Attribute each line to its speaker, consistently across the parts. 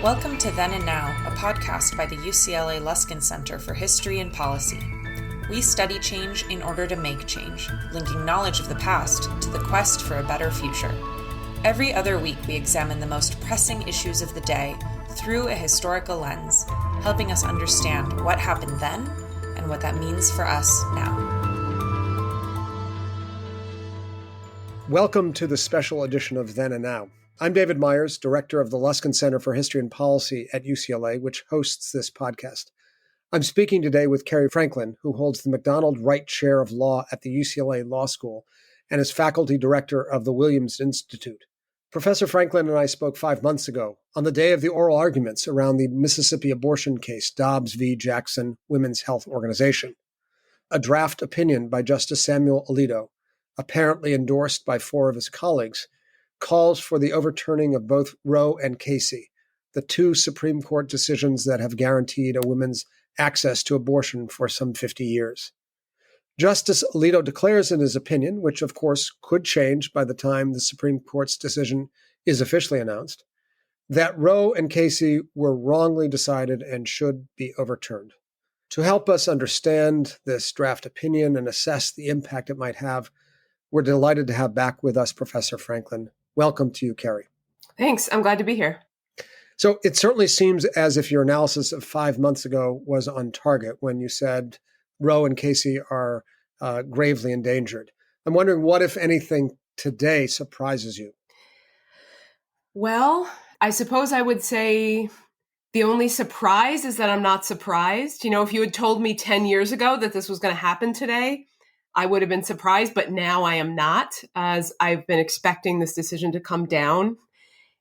Speaker 1: Welcome to Then and Now, a podcast by the UCLA Luskin Center for History and Policy. We study change in order to make change, linking knowledge of the past to the quest for a better future. Every other week, we examine the most pressing issues of the day through a historical lens, helping us understand what happened then and what that means for us now.
Speaker 2: Welcome to the special edition of Then and Now. I'm David Myers, director of the Luskin Center for History and Policy at UCLA, which hosts this podcast. I'm speaking today with Cary Franklin, who holds the MacDonald Wright Chair of Law at the UCLA Law School and is faculty director of the Williams Institute. Professor Franklin and I spoke 5 months ago on the day of the oral arguments around the Mississippi abortion case, Dobbs v. Jackson Women's Health Organization. A draft opinion by Justice Samuel Alito, apparently endorsed by 4 of his colleagues, calls for the overturning of both Roe and Casey, the 2 Supreme Court decisions that have guaranteed a woman's access to abortion for some 50 years. Justice Alito declares in his opinion, which of course could change by the time the Supreme Court's decision is officially announced, that Roe and Casey were wrongly decided and should be overturned. To help us understand this draft opinion and assess the impact it might have, we're delighted to have back with us Professor Franklin. Welcome to you, Cary.
Speaker 3: Thanks. I'm glad to be here.
Speaker 2: So it certainly seems as if your analysis of 5 months ago was on target when you said Roe and Casey are gravely endangered. I'm wondering what, if anything, today surprises you?
Speaker 3: Well, I suppose I would say the only surprise is that I'm not surprised. You know, if you had told me 10 years ago that this was going to happen today, I would have been surprised, but now I am not, as I've been expecting this decision to come down.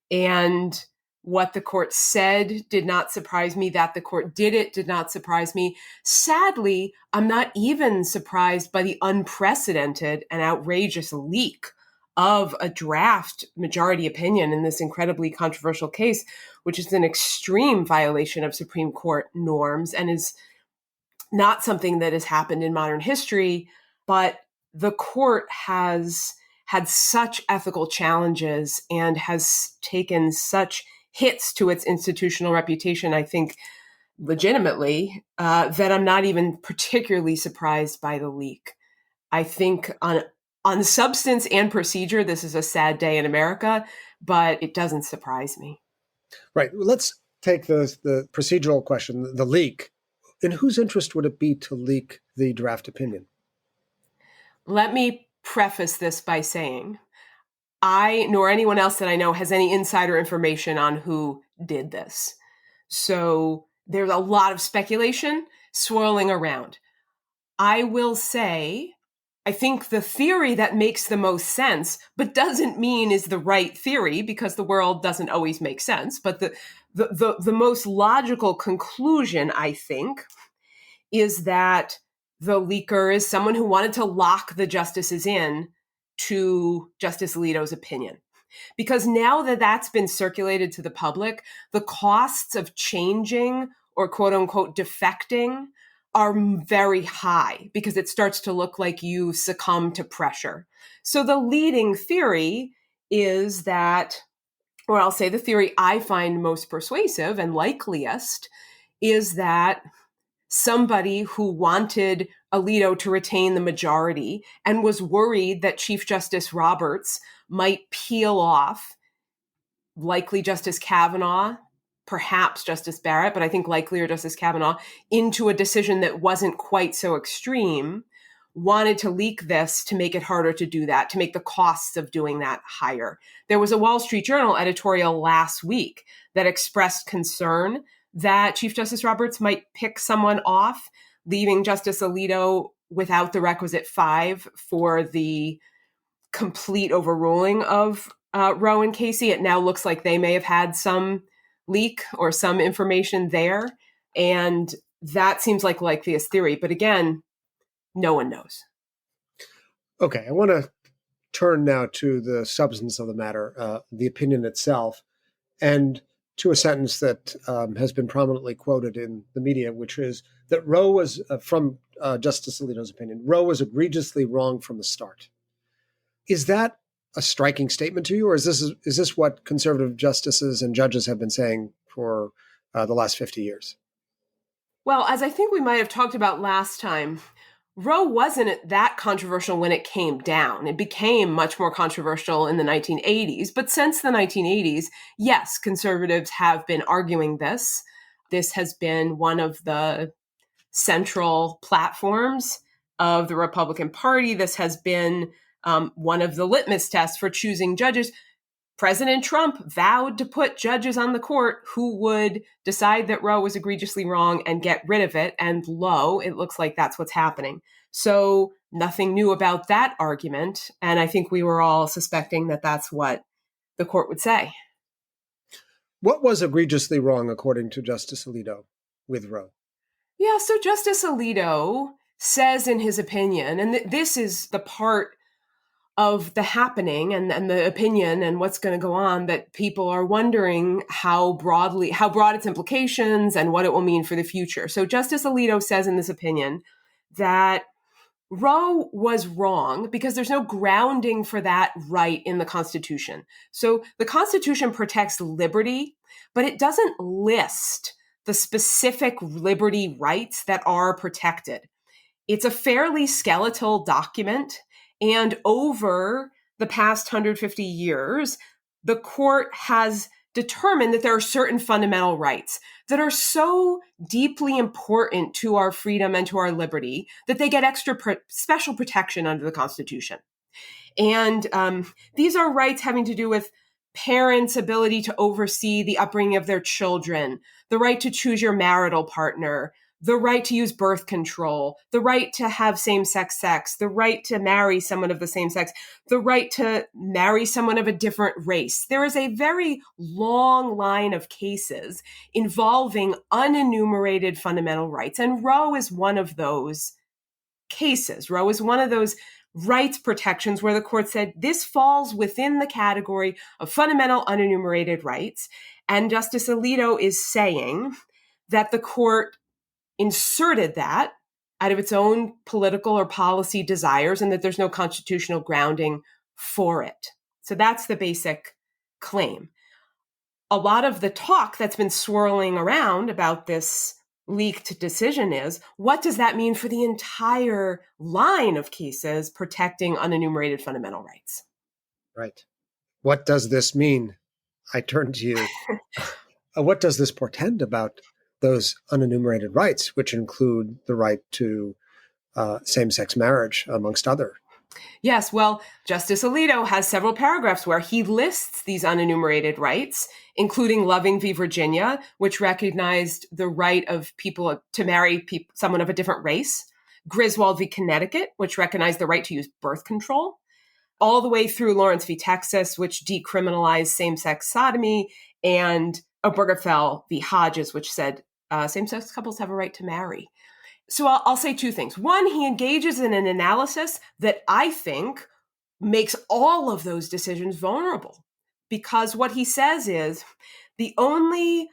Speaker 3: And what the court said did not surprise me. That the court did it did not surprise me. Sadly, I'm not even surprised by the unprecedented and outrageous leak of a draft majority opinion in this incredibly controversial case, which is an extreme violation of Supreme Court norms and is not something that has happened in modern history. But the court has had such ethical challenges and has taken such hits to its institutional reputation, I think, legitimately, that I'm not even particularly surprised by the leak. I think on substance and procedure, this is a sad day in America, but it doesn't surprise me.
Speaker 2: Right. Let's take the procedural question, the leak. In whose interest would it be to leak the draft opinion?
Speaker 3: Let me preface this by saying I, nor anyone else that I know, has any insider information on who did this. So there's a lot of speculation swirling around. I will say, I think the theory that makes the most sense, but doesn't mean is the right theory, because the world doesn't always make sense. But the most logical conclusion, I think, is that the leaker is someone who wanted to lock the justices in to Justice Alito's opinion. Because now that that's been circulated to the public, the costs of changing or quote unquote defecting are very high because it starts to look like you succumb to pressure. So the leading theory is that, or I'll say the theory I find most persuasive and likeliest, is that somebody who wanted Alito to retain the majority and was worried that Chief Justice Roberts might peel off likely Justice Kavanaugh, perhaps Justice Barrett, but I think likelier Justice Kavanaugh, into a decision that wasn't quite so extreme, wanted to leak this to make it harder to do that, to make the costs of doing that higher. There was a Wall Street Journal editorial last week that expressed concern that Chief Justice Roberts might pick someone off, leaving Justice Alito without the requisite 5 for the complete overruling of Roe and Casey. It now looks like they may have had some leak or some information there. And that seems like likeliest theory. But again, no one knows.
Speaker 2: Okay, I want to turn now to the substance of the matter, the opinion itself, and to a sentence that has been prominently quoted in the media, which is that Roe was, from Justice Alito's opinion, Roe was egregiously wrong from the start. Is that a striking statement to you, or is this what conservative justices and judges have been saying for the last 50 years?
Speaker 3: Well, as I think we might have talked about last time, Roe wasn't that controversial when it came down. It became much more controversial in the 1980s. But since the 1980s, yes, conservatives have been arguing this. This has been one of the central platforms of the Republican Party. This has been one of the litmus tests for choosing judges. President Trump vowed to put judges on the court who would decide that Roe was egregiously wrong and get rid of it. And lo, it looks like that's what's happening. So nothing new about that argument. And I think we were all suspecting that that's what the court would say.
Speaker 2: What was egregiously wrong, according to Justice Alito, with Roe?
Speaker 3: Yeah, so Justice Alito says in his opinion, and this is the part of the happening and the opinion and what's going to go on that people are wondering how broad its implications and what it will mean for the future. So Justice Alito says in this opinion that Roe was wrong because there's no grounding for that right in the Constitution. So the Constitution protects liberty, but it doesn't list the specific liberty rights that are protected. It's a fairly skeletal document. And over the past 150 years, the court has determined that there are certain fundamental rights that are so deeply important to our freedom and to our liberty that they get special protection under the Constitution. And these are rights having to do with parents' ability to oversee the upbringing of their children, the right to choose your marital partner, the right to use birth control, the right to have same-sex sex, the right to marry someone of the same sex, the right to marry someone of a different race. There is a very long line of cases involving unenumerated fundamental rights, and Roe is one of those cases. Roe is one of those rights protections where the court said this falls within the category of fundamental unenumerated rights, and Justice Alito is saying that the court inserted that out of its own political or policy desires and that there's no constitutional grounding for it. So that's the basic claim. A lot of the talk that's been swirling around about this leaked decision is, what does that mean for the entire line of cases protecting unenumerated fundamental rights?
Speaker 2: Right. What does this mean? I turn to you. What does this portend about those unenumerated rights, which include the right to same-sex marriage, amongst other?
Speaker 3: Yes, well, Justice Alito has several paragraphs where he lists these unenumerated rights, including Loving v. Virginia, which recognized the right of people to marry someone of a different race, Griswold v. Connecticut, which recognized the right to use birth control, all the way through Lawrence v. Texas, which decriminalized same-sex sodomy, and Obergefell v. Hodges, which said same-sex couples have a right to marry. So I'll say two things. One, he engages in an analysis that I think makes all of those decisions vulnerable, because what he says is the only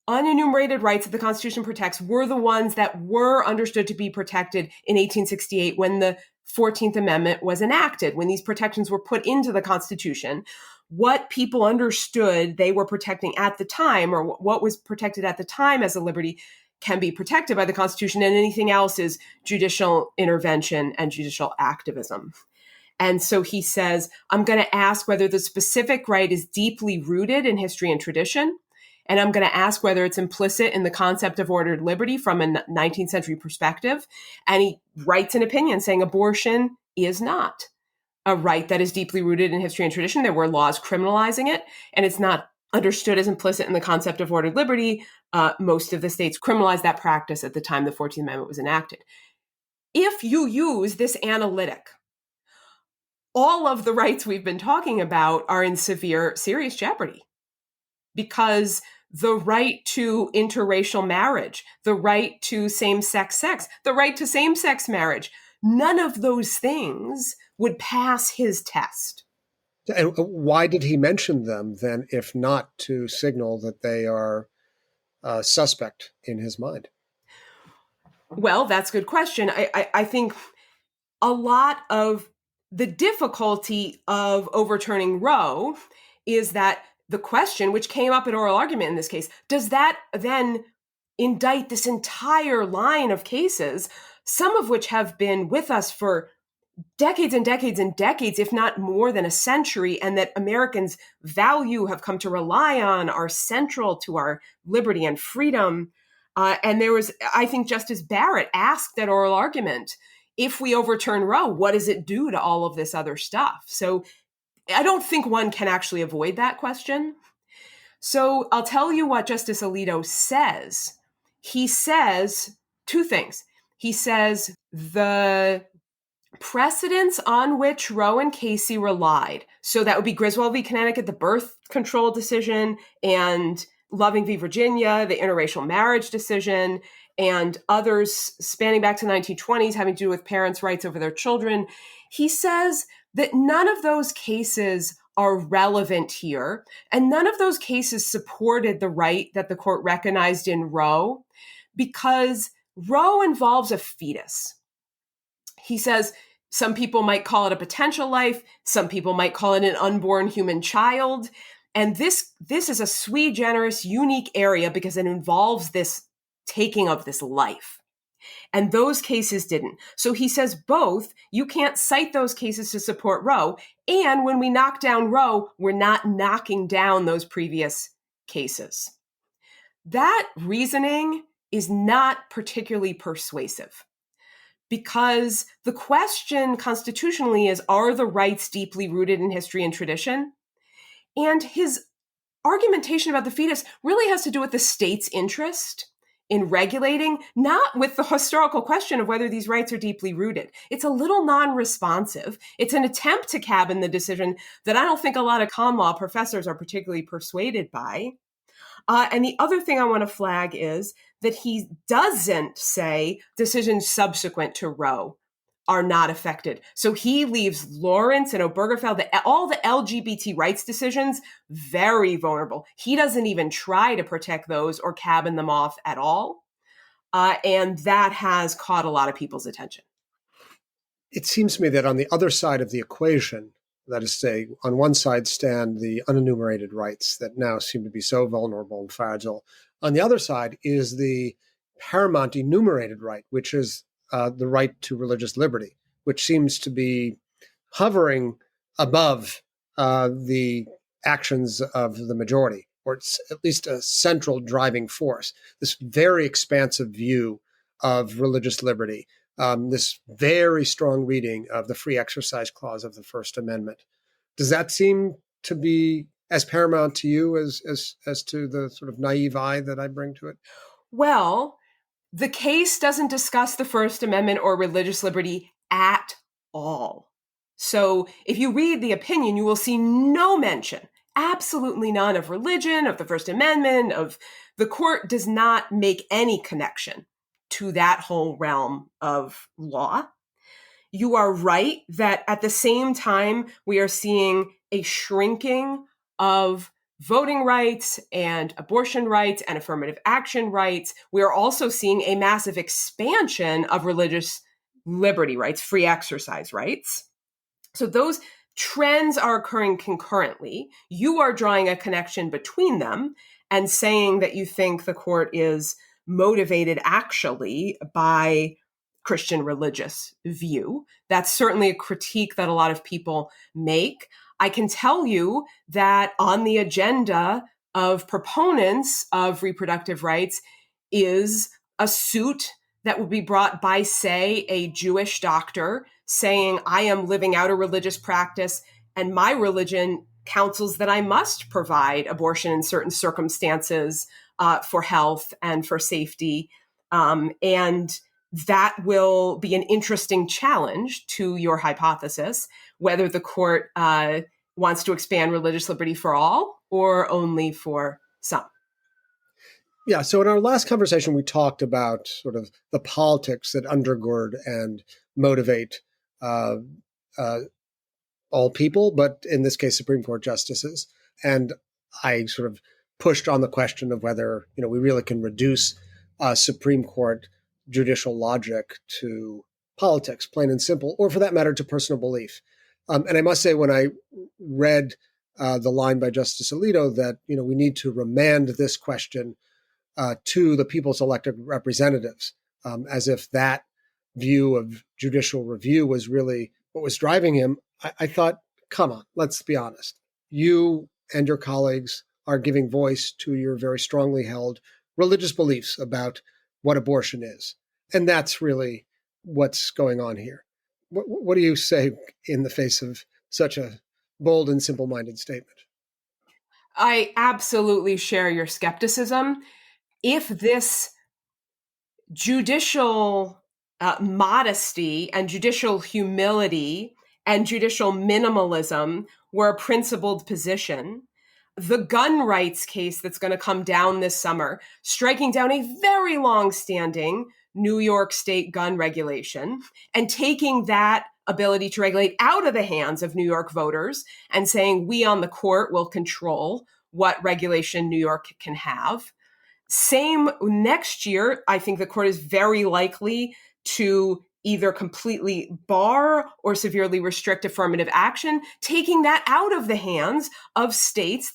Speaker 3: unenumerated rights that the Constitution protects were the ones that were understood to be protected in 1868 when the 14th Amendment was enacted, when these protections were put into the Constitution. What people understood they were protecting at the time, or what was protected at the time as a liberty, can be protected by the Constitution, and anything else is judicial intervention and judicial activism. And so he says, I'm going to ask whether the specific right is deeply rooted in history and tradition, and I'm going to ask whether it's implicit in the concept of ordered liberty from a 19th century perspective. And he writes an opinion saying abortion is not a right that is deeply rooted in history and tradition. There were laws criminalizing it, and it's not understood as implicit in the concept of ordered liberty. Most of the states criminalized that practice at the time the 14th Amendment was enacted. If you use this analytic, all of the rights we've been talking about are in serious jeopardy, because the right to interracial marriage, the right to same-sex sex, the right to same-sex marriage, none of those things would pass his test.
Speaker 2: And why did he mention them then, if not to signal that they are suspect in his mind?
Speaker 3: Well, that's a good question. I think a lot of The difficulty of overturning Roe is that the question, which came up in oral argument in this case, does that then indict this entire line of cases, some of which have been with us for decades and decades and decades, if not more than a century, and that Americans value, have come to rely on, are central to our liberty and freedom. And there was, I think, Justice Barrett asked at oral argument, if we overturn Roe, what does it do to all of this other stuff? So I don't think one can actually avoid that question. So I'll tell you what Justice Alito says. He says two things. He says the precedents on which Roe and Casey relied, so that would be Griswold v. Connecticut, the birth control decision, and Loving v. Virginia, the interracial marriage decision, and others spanning back to the 1920s having to do with parents' rights over their children. He says that none of those cases are relevant here, and none of those cases supported the right that the court recognized in Roe, because Roe involves a fetus. He says some people might call it a potential life, some people might call it an unborn human child, and this is a sui generis, unique area because it involves this taking of this life. And those cases didn't. So he says both, you can't cite those cases to support Roe, and when we knock down Roe, we're not knocking down those previous cases. That reasoning is not particularly persuasive, because the question constitutionally is, are the rights deeply rooted in history and tradition? And his argumentation about the fetus really has to do with the state's interest in regulating, not with the historical question of whether these rights are deeply rooted. It's a little non-responsive. It's an attempt to cabin the decision that I don't think a lot of common law professors are particularly persuaded by. And the other thing I want to flag is that he doesn't say decisions subsequent to Roe are not affected. So he leaves Lawrence and Obergefell, all the LGBT rights decisions, very vulnerable. He doesn't even try to protect those or cabin them off at all. And that has caught a lot of people's attention.
Speaker 2: It seems to me that on the other side of the equation, that is to say, on one side stand the unenumerated rights that now seem to be so vulnerable and fragile. On the other side is the paramount enumerated right, which is the right to religious liberty, which seems to be hovering above the actions of the majority, or it's at least a central driving force. This very expansive view of religious liberty, this very strong reading of the Free Exercise Clause of the First Amendment. Does that seem to be as paramount to you as to the sort of naive eye that I bring to it?
Speaker 3: Well, the case doesn't discuss the First Amendment or religious liberty at all. So if you read the opinion, you will see no mention, absolutely none, of religion, of the First Amendment, of the court does not make any connection to that whole realm of law. You are right that at the same time, we are seeing a shrinking of voting rights and abortion rights and affirmative action rights. We are also seeing a massive expansion of religious liberty rights, free exercise rights. So those trends are occurring concurrently. You are drawing a connection between them and saying that you think the court is motivated actually by Christian religious view. That's certainly a critique that a lot of people make. I can tell you that on the agenda of proponents of reproductive rights is a suit that would be brought by, say, a Jewish doctor saying, I am living out a religious practice and my religion counsels that I must provide abortion in certain circumstances for health and for safety. And that will be an interesting challenge to your hypothesis, whether the court wants to expand religious liberty for all or only for some.
Speaker 2: Yeah, so in our last conversation, we talked about sort of the politics that undergird and motivate all people, but in this case, Supreme Court justices. And I sort of pushed on the question of whether, we really can reduce Supreme Court judicial logic to politics, plain and simple, or for that matter, to personal belief. And I must say, when I read the line by Justice Alito that we need to remand this question to the people's elected representatives, as if that view of judicial review was really what was driving him, I thought, come on, let's be honest. You and your colleagues are giving voice to your very strongly held religious beliefs about what abortion is. And that's really what's going on here. What do you say in the face of such a bold and simple-minded statement?
Speaker 3: I absolutely share your skepticism. If this judicial modesty and judicial humility and judicial minimalism were a principled position, the gun rights case that's going to come down this summer, striking down a very long-standing New York state gun regulation and taking that ability to regulate out of the hands of New York voters and saying we on the court will control what regulation New York can have. Same next year, I think the court is very likely to either completely bar or severely restrict affirmative action, taking that out of the hands of states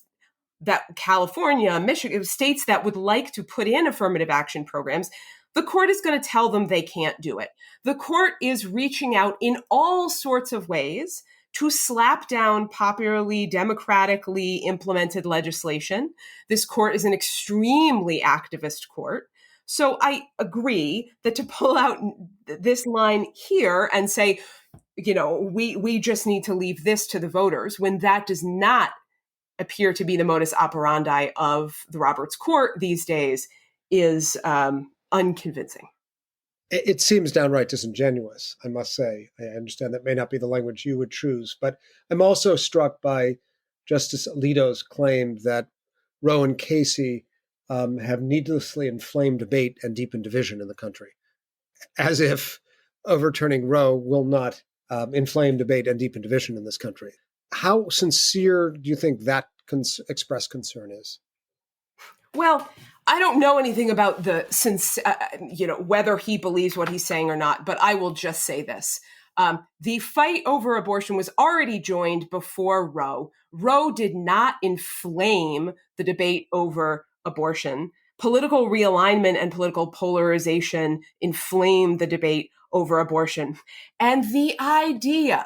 Speaker 3: that California, Michigan, states that would like to put in affirmative action programs. The court is going to tell them they can't do it. The court is reaching out in all sorts of ways to slap down popularly, democratically implemented legislation. This court is an extremely activist court. So I agree that to pull out this line here and say, we just need to leave this to the voters, when that does not appear to be the modus operandi of the Roberts Court these days, is unconvincing.
Speaker 2: It seems downright disingenuous, I must say. I understand that may not be the language you would choose, but I'm also struck by Justice Alito's claim that Roe and Casey have needlessly inflamed debate and deepened division in the country, as if overturning Roe will not inflame debate and deepen division in this country. How sincere do you think that expressed concern is?
Speaker 3: Well, I don't know anything about whether he believes what he's saying or not, but I will just say this. The fight over abortion was already joined before Roe. Roe did not inflame the debate over abortion. Political realignment and political polarization inflamed the debate over abortion. And the idea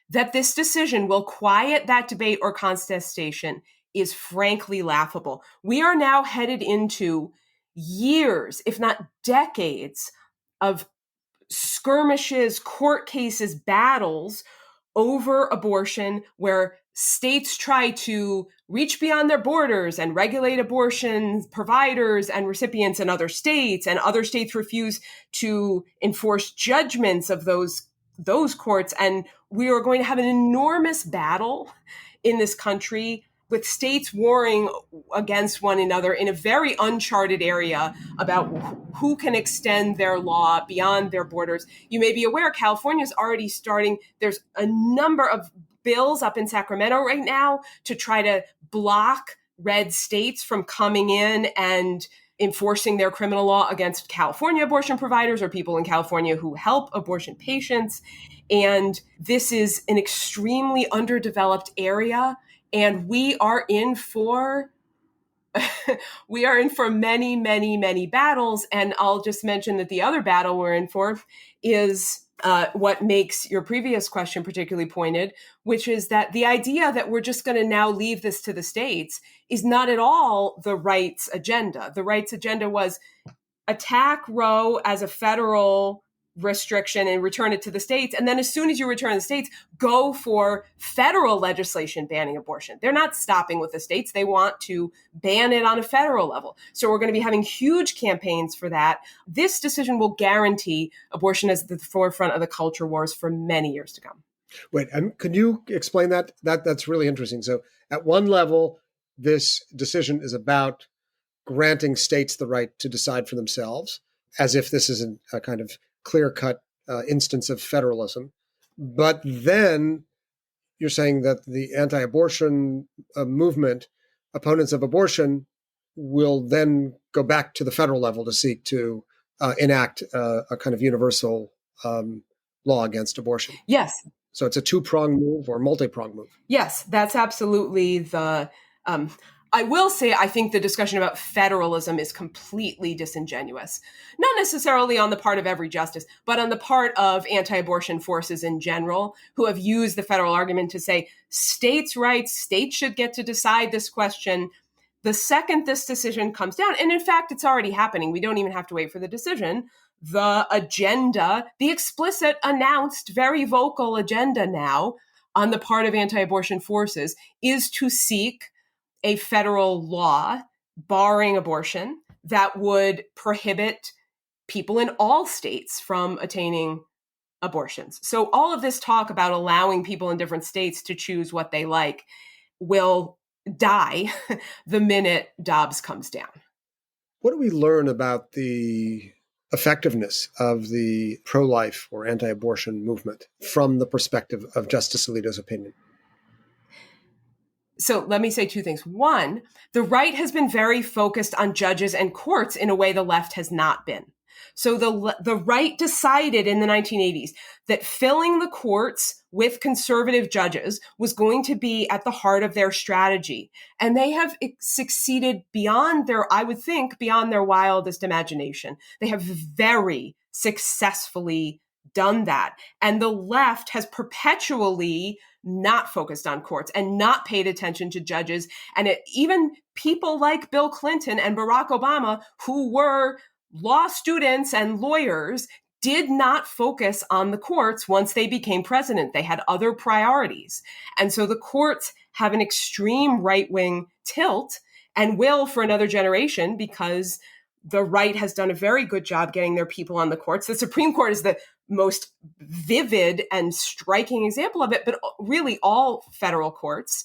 Speaker 3: that this decision will quiet that debate or contestation is frankly laughable. We are now headed into years, if not decades, of skirmishes, court cases, battles over abortion, where states try to reach beyond their borders and regulate abortion providers and recipients in other states, and other states refuse to enforce judgments of those courts. And we are going to have an enormous battle in this country with states warring against one another in a very uncharted area about who can extend their law beyond their borders. You may be aware California is already starting. There's a number of bills up in Sacramento right now to try to block red states from coming in and enforcing their criminal law against California abortion providers or people in California who help abortion patients. And this is an extremely underdeveloped area. And we are in for many, many, many battles. And I'll just mention that the other battle we're in for is what makes your previous question particularly pointed, which is that the idea that we're just going to now leave this to the states is not at all the right's agenda. The right's agenda was attack Roe as a federal restriction and return it to the states. And then as soon as you return to the states, go for federal legislation banning abortion. They're not stopping with the states. They want to ban it on a federal level. So we're going to be having huge campaigns for that. This decision will guarantee abortion as the forefront of the culture wars for many years to come.
Speaker 2: Wait, could you explain that? That's really interesting. So at one level, this decision is about granting states the right to decide for themselves, as if this is a kind of clear-cut instance of federalism. But then you're saying that the anti-abortion movement, opponents of abortion, will then go back to the federal level to seek to enact a kind of universal law against abortion.
Speaker 3: Yes.
Speaker 2: So it's a two-pronged move or multi-pronged move.
Speaker 3: Yes, that's absolutely the. I will say, I think the discussion about federalism is completely disingenuous. Not necessarily on the part of every justice, but on the part of anti-abortion forces in general, who have used the federal argument to say states' rights, states should get to decide this question the second this decision comes down. And in fact, it's already happening. We don't even have to wait for the decision. The agenda, the explicit, announced, very vocal agenda now on the part of anti-abortion forces is to seek a federal law barring abortion that would prohibit people in all states from attaining abortions. So all of this talk about allowing people in different states to choose what they like will die the minute Dobbs comes down.
Speaker 2: What do we learn about the effectiveness of the pro-life or anti-abortion movement from the perspective of Justice Alito's opinion?
Speaker 3: So let me say two things. One, the right has been very focused on judges and courts in a way the left has not been. So the right decided in the 1980s that filling the courts with conservative judges was going to be at the heart of their strategy. And they have succeeded beyond I would think, beyond their wildest imagination. They have very successfully done that. And the left has perpetually not focused on courts and not paid attention to judges. And even people like Bill Clinton and Barack Obama, who were law students and lawyers, did not focus on the courts once they became president. They had other priorities. And so the courts have an extreme right-wing tilt and will for another generation, because the right has done a very good job getting their people on the courts. The Supreme Court is the most vivid and striking example of it, but really all federal courts,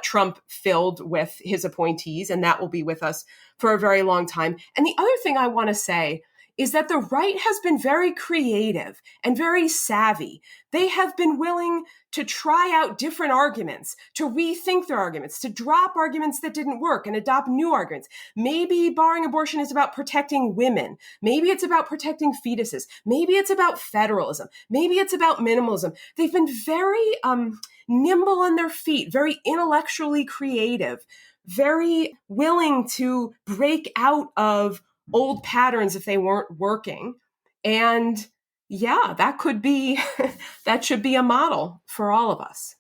Speaker 3: Trump filled with his appointees, and that will be with us for a very long time. And the other thing I want to say is that the right has been very creative and very savvy. They have been willing to try out different arguments, to rethink their arguments, to drop arguments that didn't work and adopt new arguments. Maybe barring abortion is about protecting women. Maybe it's about protecting fetuses. Maybe it's about federalism. Maybe it's about minimalism. They've been very nimble on their feet, very intellectually creative, very willing to break out of old patterns if they weren't working. And yeah, that should be a model for all of us.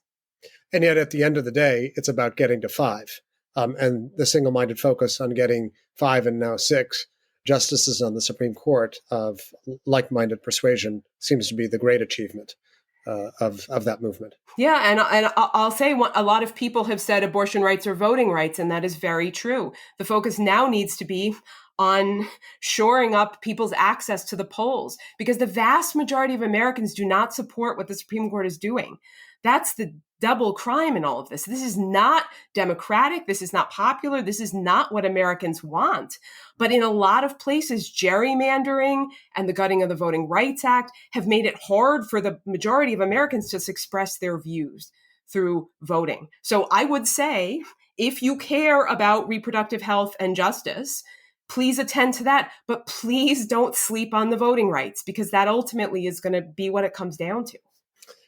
Speaker 2: And yet at the end of the day, it's about getting to 5. And the single-minded focus on getting 5 and now 6 justices on the Supreme Court of like-minded persuasion seems to be the great achievement of that movement.
Speaker 3: Yeah, and I'll say a lot of people have said abortion rights are voting rights, and that is very true. The focus now needs to be on shoring up people's access to the polls, because the vast majority of Americans do not support what the Supreme Court is doing. That's the double crime in all of this. This is not democratic. This is not popular. This is not what Americans want. But in a lot of places, gerrymandering and the gutting of the Voting Rights Act have made it hard for the majority of Americans to express their views through voting. So I would say, if you care about reproductive health and justice, please attend to that, but please don't sleep on the voting rights, because that ultimately is going to be what it comes down to.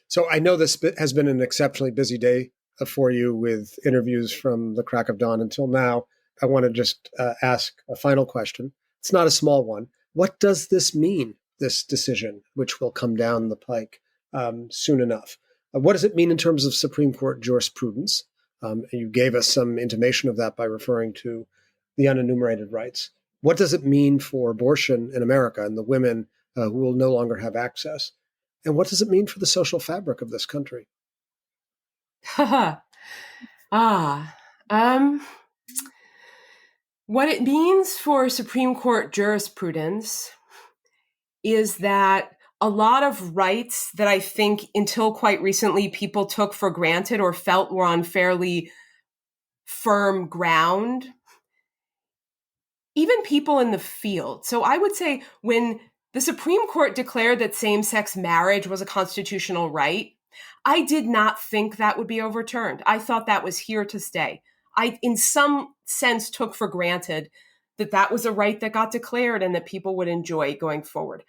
Speaker 2: So I know this has been an exceptionally busy day for you with interviews from the crack of dawn until now. I want to just ask a final question. It's not a small one. What does this mean, this decision, which will come down the pike soon enough? What does it mean in terms of Supreme Court jurisprudence? You gave us some intimation of that by referring to the unenumerated rights. What does it mean for abortion in America and the women who will no longer have access? And what does it mean for the social fabric of this country?
Speaker 3: What it means for Supreme Court jurisprudence is that a lot of rights that I think until quite recently people took for granted or felt were on fairly firm ground, even people in the field. So I would say when the Supreme Court declared that same-sex marriage was a constitutional right, I did not think that would be overturned. I thought that was here to stay. I, in some sense, took for granted that that was a right that got declared and that people would enjoy going forward.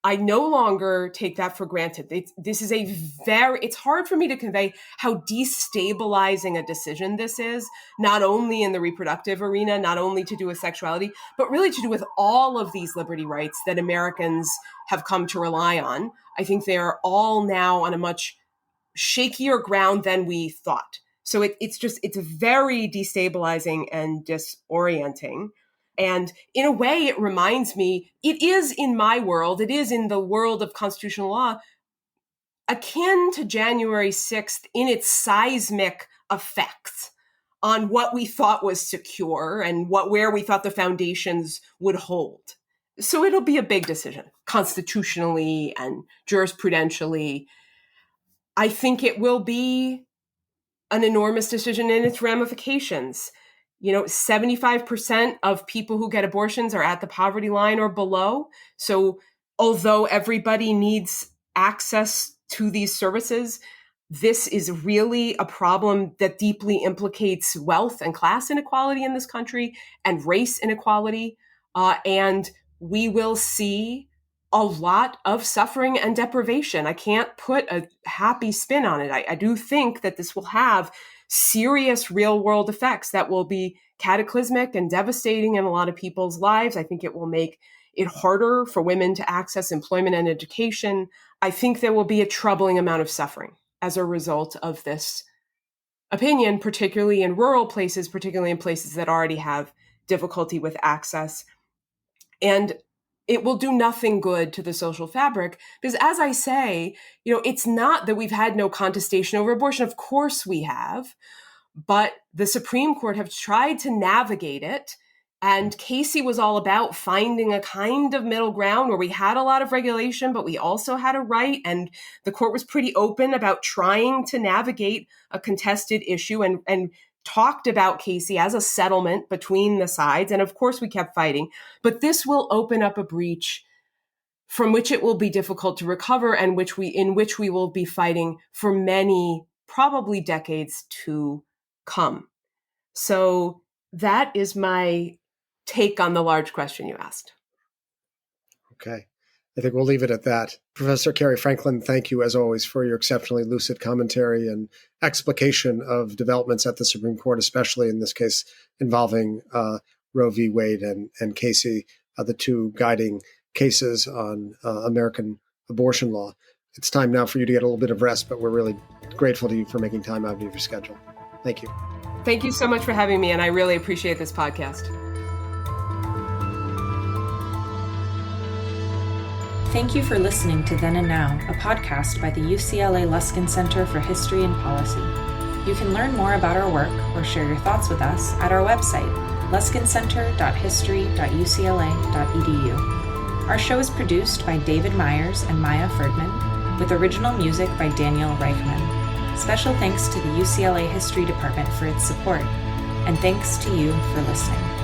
Speaker 3: I no longer take that for granted. It's hard for me to convey how destabilizing a decision this is, not only in the reproductive arena, not only to do with sexuality, but really to do with all of these liberty rights that Americans have come to rely on. I think they are all now on a much shakier ground than we thought. So it's very destabilizing and disorienting. And in a way, it reminds me, it is in my world, it is in the world of constitutional law, akin to January 6th in its seismic effects on what we thought was secure and where we thought the foundations would hold. So it'll be a big decision, constitutionally and jurisprudentially. I think it will be an enormous decision in its ramifications. 75% of people who get abortions are at the poverty line or below. So although everybody needs access to these services, this is really a problem that deeply implicates wealth and class inequality in this country and race inequality. And we will see a lot of suffering and deprivation. I can't put a happy spin on it. I do think that this will have serious real world effects that will be cataclysmic and devastating in a lot of people's lives. I think it will make it harder for women to access employment and education. I think there will be a troubling amount of suffering as a result of this opinion, particularly in rural places, particularly in places that already have difficulty with access. And it will do nothing good to the social fabric because, as I say, it's not that we've had no contestation over abortion. Of course we have, but the Supreme Court have tried to navigate it. And Casey was all about finding a kind of middle ground where we had a lot of regulation, but we also had a right. And the court was pretty open about trying to navigate a contested issue and talked about Casey as a settlement between the sides. And of course we kept fighting, but this will open up a breach from which it will be difficult to recover and in which we will be fighting for many, probably decades to come. So that is my take on the large question you asked.
Speaker 2: Okay. I think we'll leave it at that. Professor Cary Franklin, thank you as always for your exceptionally lucid commentary and explication of developments at the Supreme Court, especially in this case involving Roe v. Wade and Casey, the two guiding cases on American abortion law. It's time now for you to get a little bit of rest, but we're really grateful to you for making time out of your schedule. Thank you.
Speaker 3: Thank you so much for having me, and I really appreciate this podcast.
Speaker 1: Thank you for listening to Then and Now, a podcast by the UCLA Luskin Center for History and Policy. You can learn more about our work or share your thoughts with us at our website, luskincenter.history.ucla.edu. Our show is produced by David Myers and Maya Ferdman, with original music by Daniel Reichman. Special thanks to the UCLA History Department for its support, and thanks to you for listening.